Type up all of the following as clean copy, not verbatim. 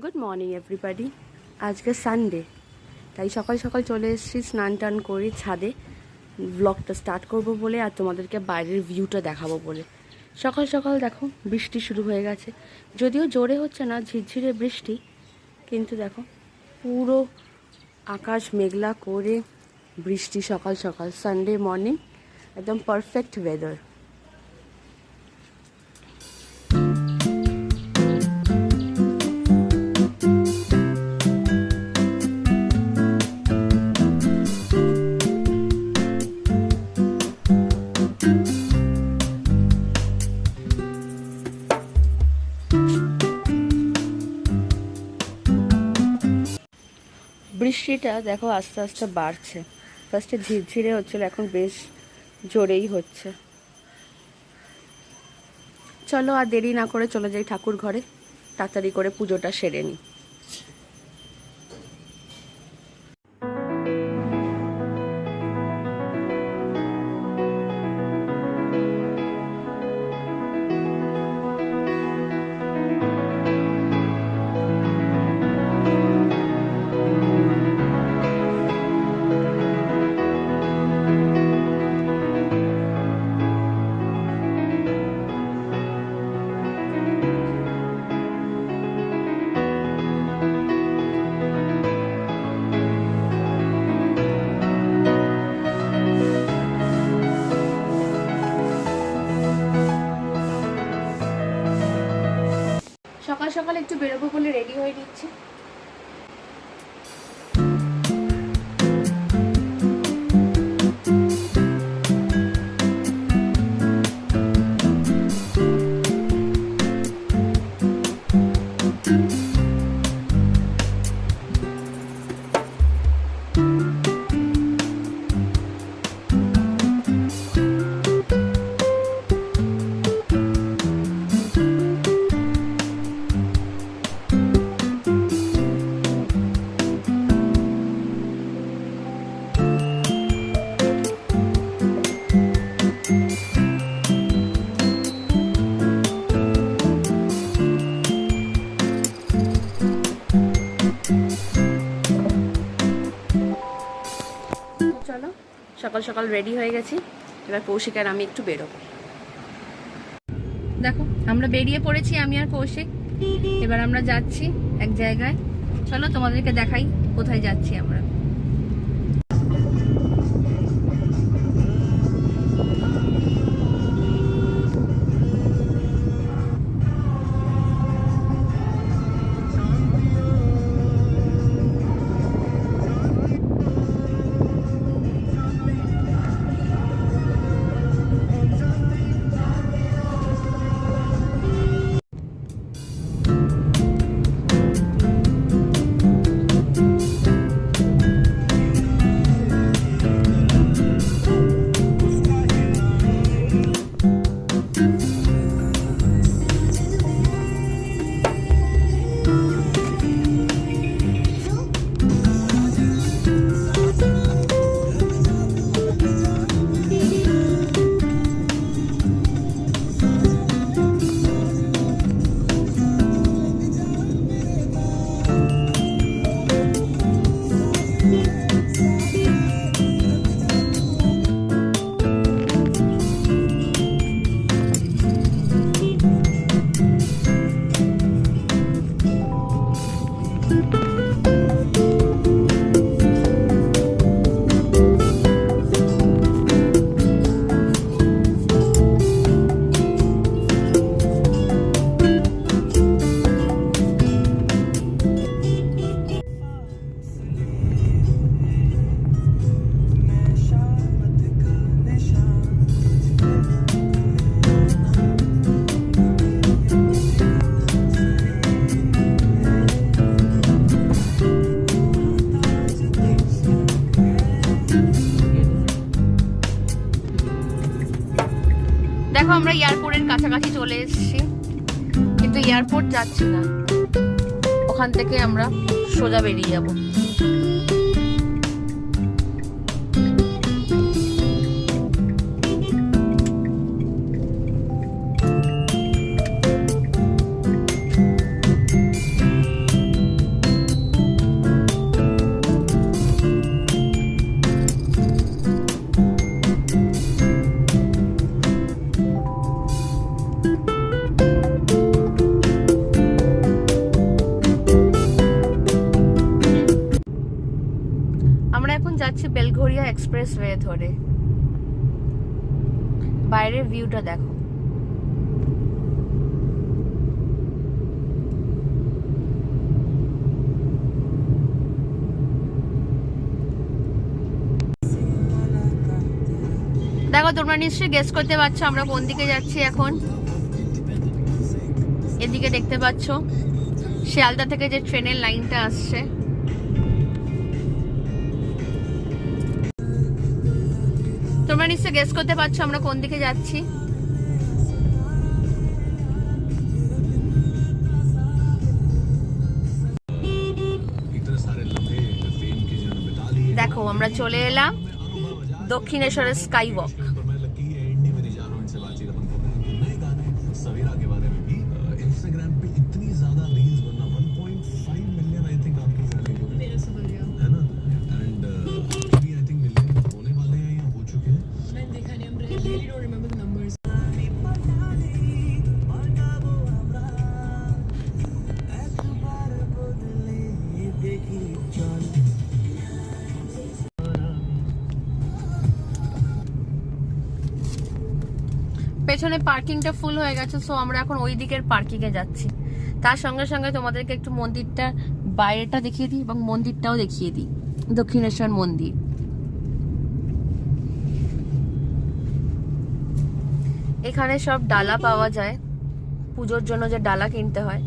Good morning everybody. আজকে Sunday, তাই সকাল সকাল চলে এসেছি স্নান টান করে ছাদে ব্লগটা স্টার্ট করব বলে, আর তোমাদেরকে বাইরের ভিউটা দেখাবো বলে। সকাল সকাল দেখো বৃষ্টি শুরু হয়ে গেছে, যদিও জোরে হচ্ছে না, ঝিরঝিরে বৃষ্টি, কিন্তু দেখো পুরো আকাশ মেঘলা করে বৃষ্টি সকাল সকাল সানডে মর্নিং, একদম পারফেক্ট ওয়েদার। বৃষ্টিটা দেখো আস্তে আস্তে বাড়ছে, ফার্স্টে ঝিরঝিরে হচ্ছিল, এখন বেশ জোরেই হচ্ছে। চলো আর দেরি না করে চলে যাই ঠাকুর ঘরে, তাড়াতাড়ি করে পুজোটা সেরে নিই। সকাল সকাল একটু বেরোবো বলে রেডি হয়ে নিচ্ছি। চলো সকাল সকাল রেডি হয়ে গেছি, এবার কৌশিক আর আমি একটু বেরোবো। দেখো আমরা বেরিয়ে পড়েছি, আমি আর কৌশিক। এবার আমরা যাচ্ছি এক জায়গায়, চলো তোমাদেরকে দেখাই কোথায় যাচ্ছি আমরা। দেখো আমরা এয়ারপোর্টের কাছাকাছি চলে এসেছি, কিন্তু এয়ারপোর্ট যাচ্ছি না, ওখান থেকে আমরা সোজা বেরিয়ে যাব। যাচ্ছি বেলঘরিয়া এক্সপ্রেস ওয়ে ধরে। বাইরের ভিউটা দেখো। দেখো তোমরা নিশ্চয়ই গেস করতে পারছো আমরা কোন দিকে যাচ্ছি এখন। এদিকে দেখতে পাচ্ছ শিয়ালদা থেকে যে ট্রেনের লাইনটা আসছে। তোমরা নিশ্চয়ই গেস করতে পারছো আমরা কোন দিকে যাচ্ছি। দেখো আমরা চলে এলাম দক্ষিণেশ্বরের স্কাই ওয়াক। পেছনে পার্কিংটা ফুল হয়ে গেছে, সো আমরা এখন ওই দিকের পার্কিং এ যাচ্ছি। তার সঙ্গে সঙ্গে তোমাদেরকে একটু মন্দিরটা বাইরেটা দেখিয়ে দিই এবং মন্দিরটাও দেখিয়ে দিই, দক্ষিণেশ্বর মন্দির। এখানে সব ডালা পাওয়া যায়, পুজোর জন্য যে ডালা কিনতে হয়।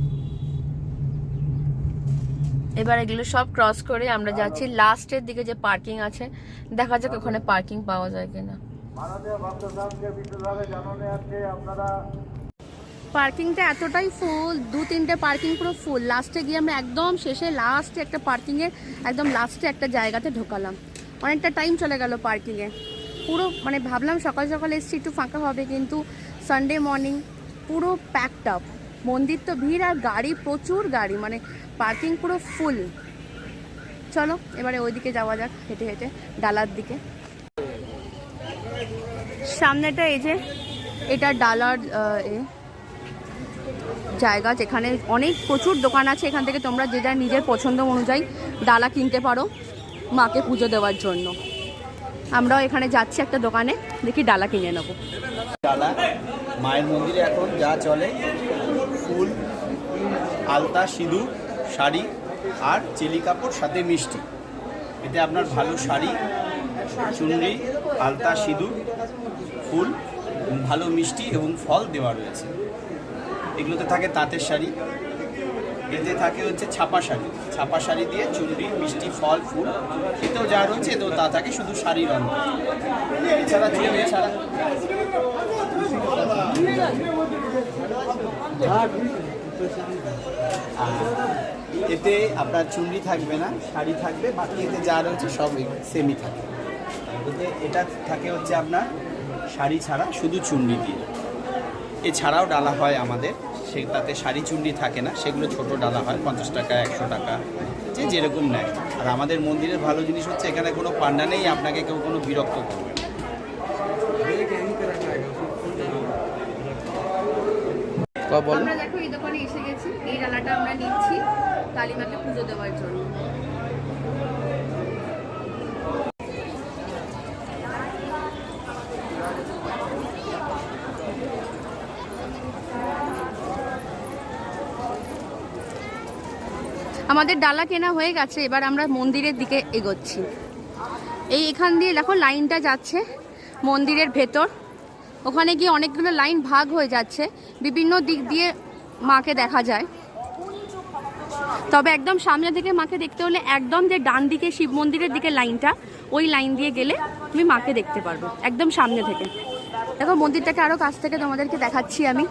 এবার এগুলো সব ক্রস করে আমরা যাচ্ছি লাস্টের দিকে যে পার্কিং আছে, দেখা যাক ওখানে পার্কিং পাওয়া যায় কিনা। পার্কিংটা এতটাই ফুল, 2-3টে পার্কিং পুরো ফুল। লাস্টে গিয়ে আমরা একদম শেষে লাস্টে একটা পার্কিংয়ে একদম লাস্টে একটা জায়গাতে ঢোকালাম। অনেকটা টাইম চলে গেল পার্কিংয়ে। পুরো মানে ভাবলাম সকাল সকাল এসছি একটু ফাঁকা হবে, কিন্তু সানডে মর্নিং পুরো প্যাকড আপ। মন্দির তো ভিড় আর গাড়ি, প্রচুর গাড়ি, মানে পার্কিং পুরো ফুল। চলো এবারে ওইদিকে যাওয়া যাক হেঁটে হেঁটে ডালার দিকে। সামনেটা এই যে এটা ডালার জায়গা, যেখানে অনেক প্রচুর দোকান আছে। এখান থেকে তোমরা যে যার নিজের পছন্দ অনুযায়ী ডালা কিনতে পারো মাকে পুজো দেওয়ার জন্য। আমরাও এখানে যাচ্ছি একটা দোকানে, দেখি ডালা কিনে নেবো। ডালা মায়ের মন্দিরে এখন যা চলে, ফুল, আলতা, সিঁদুর, শাড়ি আর চেলি কাপড়, সাথে মিষ্টি। এতে আপনার ভালো শাড়ি, চুনরি, আলতা, সিঁদুর, ফুল, ভালো মিষ্টি এবং ফল দেওয়া রয়েছে। এগুলোতে থাকে তাঁতের শাড়ি, এতে থাকে হচ্ছে ছাপা শাড়ি। ছাপা শাড়ি দিয়ে চুনরি, মিষ্টি, ফল, ফুল, এতেও যা রয়েছে এতেও তা থাকে, শুধু শাড়ির রঙ। এছাড়া চুনরি ছাড়া এতে আপনার চুনরি থাকবে না, শাড়ি থাকবে, বাকি এতে যা রয়েছে সব সেমই থাকে। এতে এটা থাকে হচ্ছে আপনার শাড়ি ছাড়া শুধু চুনরি দিয়ে। এছাড়াও ডালা হয় আমাদের, তাতে শাড়ি চুনরি থাকে না, সেগুলো ছোট ডালা হয়, 50 টাকা, 100 টাকা, যে যেরকম নেয়। আর আমাদের মন্দিরের ভালো জিনিস হচ্ছে এখানে কোনো পান্ডা নেই, আপনাকে কেউ কোনো বিরক্ত করবে না। আমরা দেখো এই দোকানে এসে গেছি, এই ডালাটা আমরা নিচ্ছি কালীমাকে পুজো দেওয়ার জন্য। আমাদের ডালা কেনা হয়ে গেছে, এবার আমরা মন্দিরের দিকে এগোচ্ছি। এখান দিয়ে দেখো লাইনটা যাচ্ছে মন্দিরের ভেতর। ওখানে গিয়ে অনেকগুলো লাইন ভাগ হয়ে যাচ্ছে, বিভিন্ন দিক দিয়ে মাকে দেখা যায়। তবে একদম সামনে থেকে মাকে দেখতে হলে একদম যে ডান দিকে শিব মন্দিরের দিকে লাইনটা, ওই লাইন দিয়ে গেলে তুমি মাকে দেখতে পারবে একদম সামনে থেকে। দেখো মন্দিরটাকে আরো কাছ থেকে তোমাদেরকে দেখাচ্ছি আমি।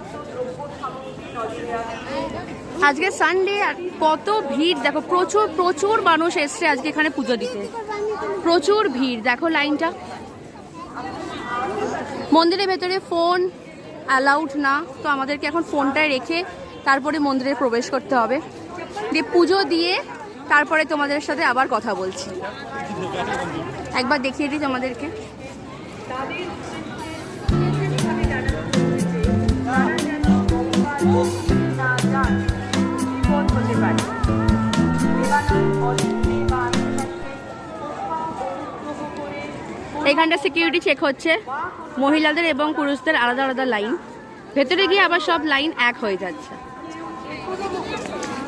আজকে সানডে আর কত ভিড় দেখো, প্রচুর প্রচুর মানুষ এসছে আজকে এখানে পুজো দিতে, প্রচুর ভিড়। দেখো লাইনটা। মন্দিরের ভেতরে ফোন অ্যালাউড না, তো আমাদেরকে এখন ফোনটায় রেখে তারপরে মন্দিরে প্রবেশ করতে হবে। দিয়ে পুজো দিয়ে তারপরে তোমাদের সাথে আবার কথা বলছি। একবার দেখিয়ে দিই তোমাদেরকে। এখানটা সিকিউরিটি চেক হচ্ছে, মহিলাদের এবং পুরুষদের আলাদা আলাদা লাইন। ভেতরে গিয়ে আবার সব লাইন এক হয়ে যাচ্ছে।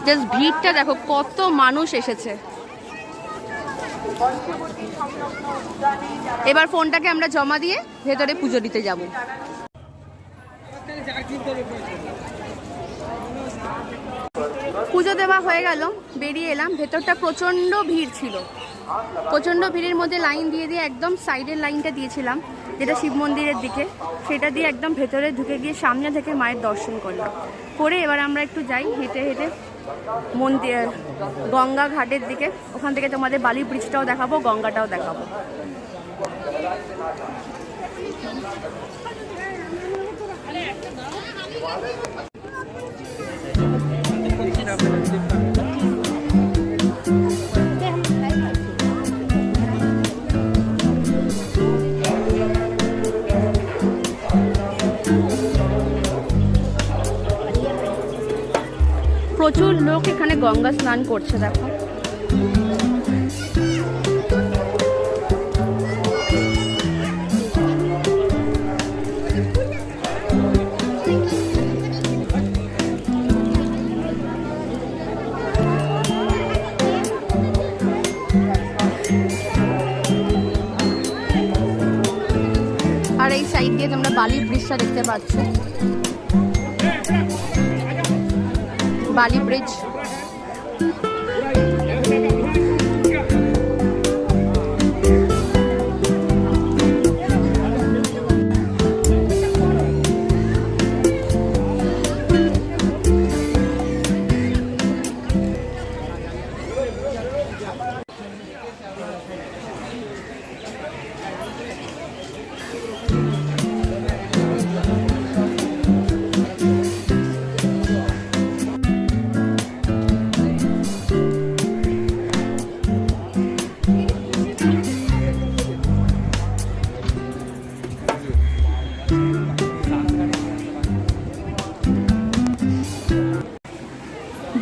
জাস্ট ভিড়টা দেখো, কত মানুষ এসেছে। এবার ফোনটাকে আমরা জমা দিয়ে ভেতরে পুজো দিতে যাব। পুজো দেওয়া হয়ে গেল, বেরিয়ে এলাম। ভেতরটা প্রচণ্ড ভিড় ছিল, প্রচণ্ড ভিড়ের মধ্যে লাইন দিয়ে দিয়ে একদম সাইডের লাইনটা দিয়েছিলাম, যেটা শিব মন্দিরের দিকে, সেটা দিয়ে একদম ভেতরে ঢুকে গিয়ে সামনে থেকে মায়ের দর্শন করলাম। করে এবার আমরা একটু যাই হেঁটে হেঁটে মন্দির গঙ্গা ঘাটের দিকে। ওখান থেকে তোমাদের বালি ব্রিজটাও দেখাবো, গঙ্গাটাও দেখাবো। প্রচুর লোক এখানে গঙ্গা স্নান করছে দেখো। আর এই সাইড দিয়ে তোমরা বালি ব্রিজটা দেখতে পাচ্ছ, বালি ব্রিজ।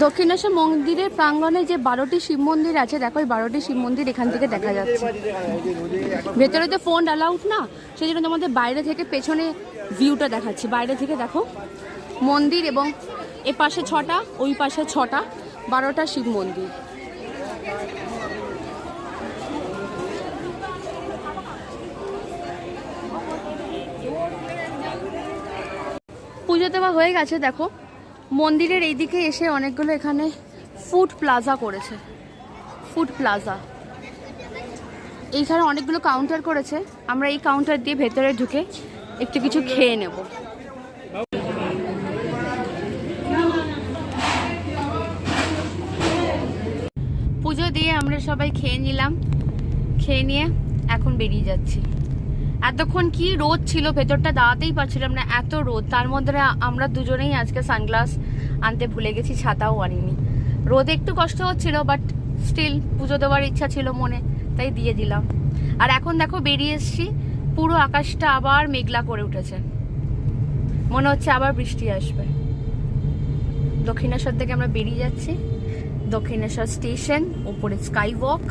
দক্ষিণেশ্বর মন্দিরের প্রাঙ্গণে যে 12টি শিব মন্দির আছে, দেখো এই 12টি শিব মন্দির এখান থেকে দেখা যাচ্ছে। ভেতরে তো ফোন অ্যালাউড না, সেই জন্য তোমাদের বাইরে থেকে পেছনে ভিউটা দেখাচ্ছি। বাইরে থেকে দেখো মন্দির, এবং এ পাশে 6টা, ওই পাশে 6টা, 12টা শিব মন্দির। পুজো দেওয়া হয়ে গেছে। দেখো মন্দিরের এইদিকে এসে অনেকগুলো এখানে ফুড প্লাজা করেছে, ফুড প্লাজা। এইখানে অনেকগুলো কাউন্টার করেছে, আমরা এই কাউন্টার দিয়ে ভেতরে ঢুকে একটু কিছু খেয়ে নেব। পুজো দিয়ে আমরা সবাই খেয়ে নিলাম, খেয়ে নিয়ে এখন বেরিয়ে যাচ্ছি। এতক্ষণ কি রোদ ছিল, ভেতরটা দাঁড়াতেই পারছিলাম না, এত রোদ। তার মধ্যে আমরা দুজনেই আজকে সানগ্লাস আনতে ভুলে গেছি, ছাতাও আনিনি। রোদে একটু কষ্ট হচ্ছিল, বাট স্টিল পুজো দেওয়ার ইচ্ছা ছিল মনে, তাই দিয়ে দিলাম। আর এখন দেখো বেরিয়ে এসছি, পুরো আকাশটা আবার মেঘলা করে উঠেছে, মনে হচ্ছে আবার বৃষ্টি আসবে। দক্ষিণেশ্বর থেকে আমরা বেরিয়ে যাচ্ছি, দক্ষিণেশ্বর স্টেশন, ওপরে স্কাই ওয়াক।